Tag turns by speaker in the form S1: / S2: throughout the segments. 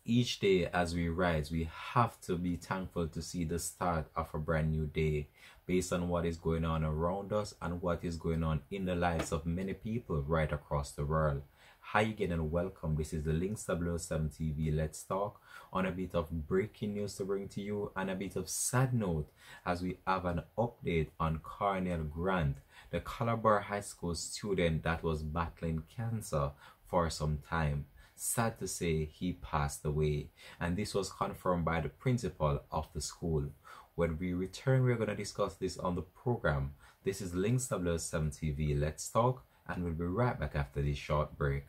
S1: each day as we rise, we have to be thankful to see the start of a brand new day based on what is going on around us and what is going on in the lives of many people right across the world. Hi again and welcome. This is the Links 007 TV. Let's talk on a bit of breaking news to bring to you and a bit of sad note as we have an update on Cornel Grant, the Calabar High School student that was battling cancer for some time. Sad to say, he passed away, and this was confirmed by the principal of the school. When we return, we're going to discuss this on the program. This is Links 007 TV. Let's talk, and we'll be right back after this short break.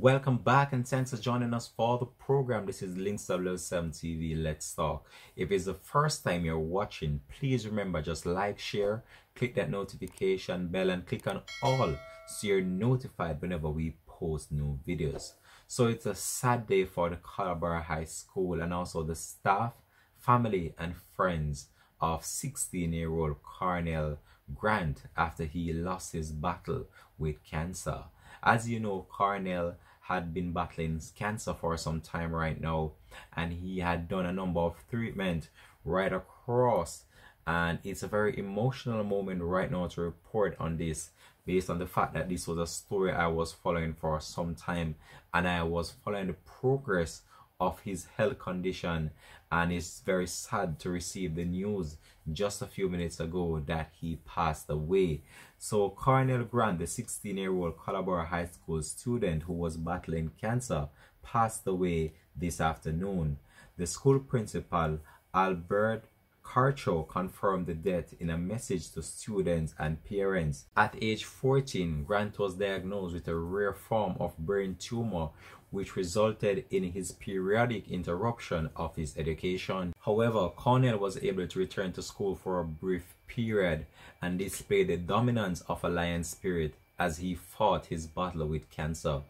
S1: Welcome back and thanks for joining us for the program. This is Links 007 TV. Let's talk. If it's the first time you're watching, please remember, just like, share, click that notification bell and click on all so you're notified whenever we post new videos. So it's a sad day for the Calabar High School and also the staff, family and friends of 16-year-old Cornel Grant after he lost his battle with cancer. As you know, Cornel had been battling cancer for some time right now, and he had done a number of treatments right across, and it's a very emotional moment right now to report on this based on the fact that this was a story I was following for some time, and I was following the progress of his health condition, and it's very sad to receive the news just a few minutes ago that he passed away. So Cornel Grant, the 16-year-old Calabar High School student who was battling cancer, passed away this afternoon. The school principal, Albert Carcho, confirmed the death in a message to students and parents. At age 14, Grant was diagnosed with a rare form of brain tumor which resulted in his periodic interruption of his education. However, Cornel was able to return to school for a brief period and displayed the dominance of a lion spirit as he fought his battle with cancer.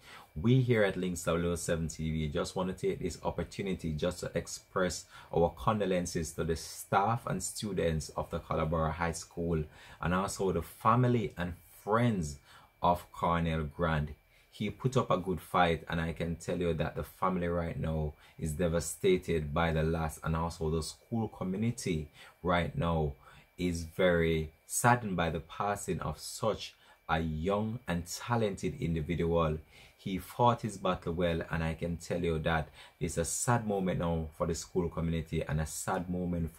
S1: We here at Links 007 TV just want to take this opportunity just to express our condolences to the staff and students of the Calabar High School and also the family and friends of Cornel Grant. He put up a good fight, and I can tell you that the family right now is devastated by the loss, and also the school community right now is very saddened by the passing of such a young and talented individual. He fought his battle well, and I can tell you that it's a sad moment now for the school community and a sad moment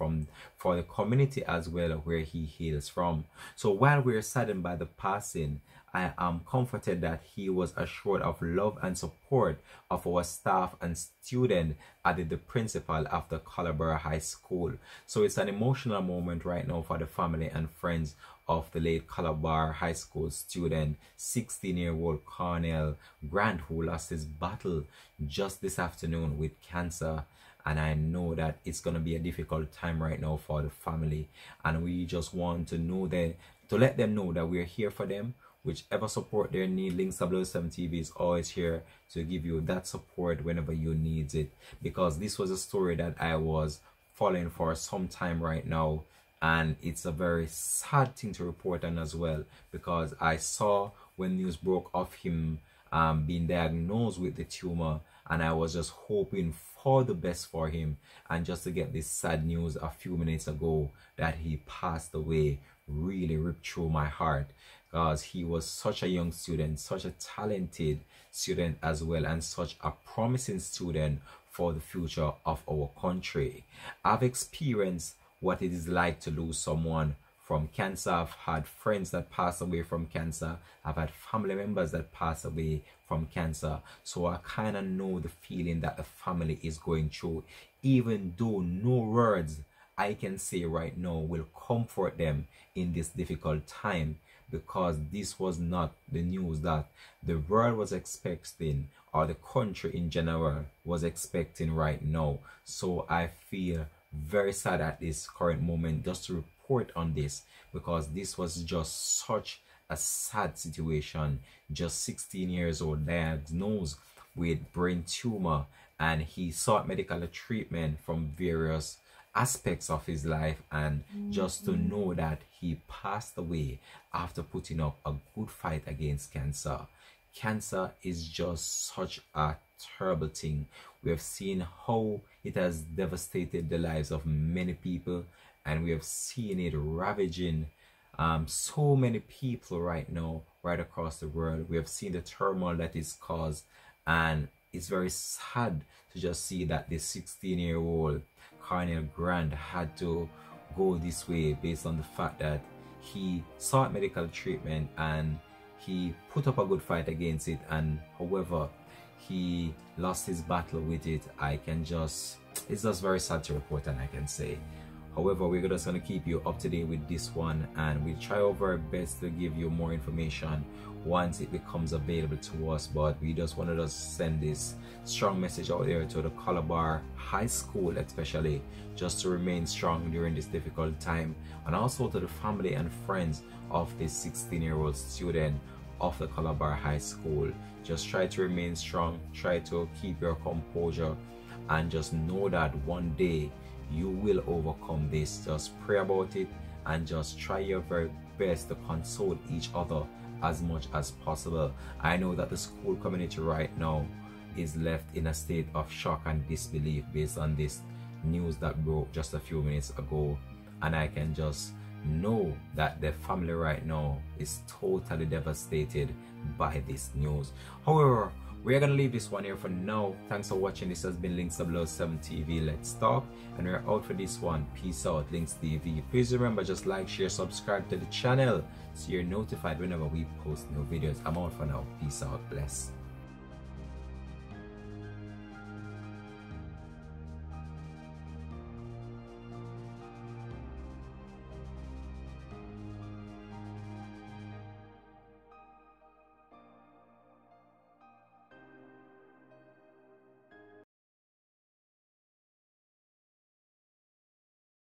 S1: for the community as well where he hails from. So while we're saddened by the passing, I am comforted that he was assured of love and support of our staff and student, added the principal of the Calabar High School. So it's an emotional moment right now for the family and friends of the late Calabar High School student, 16-year-old Cornel Grant, who lost his battle just this afternoon with cancer. And I know that it's going to be a difficult time right now for the family, and we just want to know that, to let them know that we're here for them. Whichever support they need, Links 007 TV is always here to give you that support whenever you need it, because this was a story that I was following for some time right now, and it's a very sad thing to report on as well, because I saw when news broke of him being diagnosed with the tumor, and I was just hoping for the best for him, and just to get this sad news a few minutes ago that he passed away really ripped through my heart, because he was such a young student, such a talented student as well, and such a promising student for the future of our country. I've experienced what it is like to lose someone from cancer. I've had friends that pass away from cancer. I've had family members that pass away from cancer. So I kind of know the feeling that the family is going through, even though no words I can say right now will comfort them in this difficult time, because this was not the news that the world was expecting, or the country in general was expecting right now. So I feel very sad at this current moment just to report on this, because this was just such a sad situation. Just 16 years old, diagnosed with brain tumor, and he sought medical treatment from various aspects of his life, and just to know that he passed away after putting up a good fight against cancer. Cancer is just such a terrible thing. We have seen how it has devastated the lives of many people, and we have seen it ravaging so many people right now, right across the world. We have seen the turmoil that is caused, and it's very sad to just see that this 16-year-old Cornel Grant had to go this way based on the fact that he sought medical treatment and he put up a good fight against it, and however he lost his battle with it. It's just very sad to report, and I can say. However, we're just going to keep you up to date with this one, and we'll try our best to give you more information once it becomes available to us. But we just wanted to send this strong message out there to the Calabar High School, especially, just to remain strong during this difficult time, and also to the family and friends of this 16-year-old student of the Calabar High School. Just try to remain strong, try to keep your composure, and just know that one day you will overcome this. Just pray about it and just try your very best to console each other as much as possible. I know that the school community right now is left in a state of shock and disbelief based on this news that broke just a few minutes ago, and I can just know that the family right now is totally devastated by this news. However, we're gonna leave this one here for now. Thanks for watching. This has been Links 007 TV. Let's talk, and we're out for this one. Peace out, Links TV. Please remember, just like, share, subscribe to the channel so you're notified whenever we post new videos. I'm out for now. Peace out. Bless.